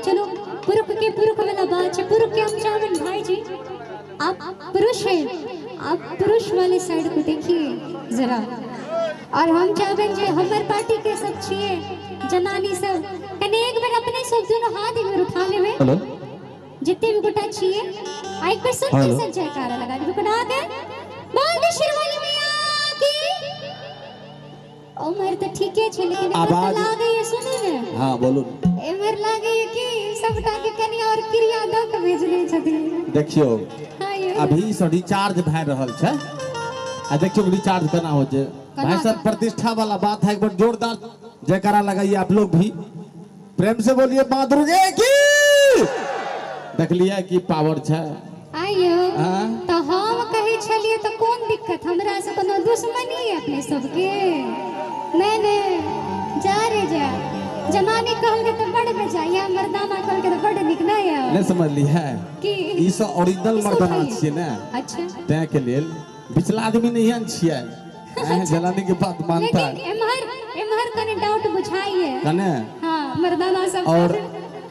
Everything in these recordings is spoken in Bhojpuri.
चलो पुरुष के पुरुष वाला बात है। पुरुष के हम चावन भाई जी, आप पुरुष हैं, आप पुरुष वाले साइड को देखिए जरा। और हम चावन जे हमारे पार्टी के सब छिए जनानी सब कने एक बार अपने सब दोनों हाथ एक बार उठा लेवे। हेलो जितने भी गोटा छिए एक बार सुंदर सा जयकारा लगा दे गुना के बोल दे शेरवाली मैया की। उमर तो ठीक है छे लेकिन आवाज लागे ये सुनो ने। हां बोलू एमर लागे कि सबटा के कन्या और क्रिया द के भेजले छथिन। देखियो अभी से रिचार्ज भए रहल छै आ देखियो रिचार्ज केना हो जे भाई सब प्रतिष्ठा वाला बात है। एक बार जोरदार जयकारा लगाइए आप लोग भी, प्रेम से बोलिए मां दुर्गे की। देख लिया कि पावर छै। आइयो तो हम कहे छलिए तो कोन दिक्कत, हमरा से कोनो दुश्मनी है अपने सबके नहीं नहीं। जा रे जा, जनानी कहल के तो बड़ बजाइया, मर्दाना कहल के तो बड़ निक नहीं है। नहीं समझ ली है कि ई सब ओरिजिनल मर्दाना छिए ना। अच्छा तै के लेल पिछला आदमी नहीं हन छिए। जलानी के बात मानता है। लेकिन एमहर कने डाउट बुझाइए कने। हां मर्दाना सब। और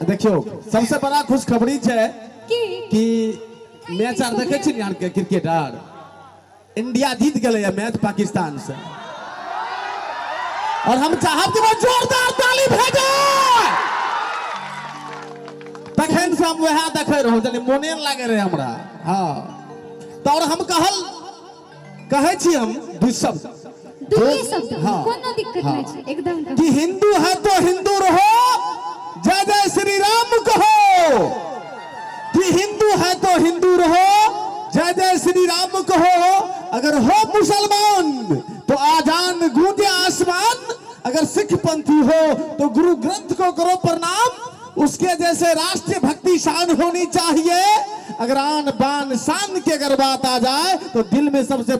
देखियो सबसे बड़ा खुशखबरी छै कि मैच आर देखे छी यार के क्रिकेटर इंडिया जीत गेलै मैच पाकिस्तान से। और हम चाहब कि जोरदार ताली भेजो। तखन से हम वह देखे रहो जने मोने लागे रहे हमरा। हां तो और हम कहे छी हम दू शब्द दुनिया शब्द हाँ, कोनो दिक्कत हाँ, नहीं है एकदम कि हिंदू है तो हिंदू रहो, जय जय श्री राम कहो। कि हिंदू है तो हिंदू रहो, जय जय श्री राम कहो। अगर हो मुसलमान तो आजान गूंजे आसमान, अगर सिख पंथी हो तो गुरु ग्रंथ को करो प्रणाम। उसके जैसे राष्ट्रीय भक्ति शान होनी चाहिए। अगर आन बान शान की अगर बात आ जाए तो दिल में सबसे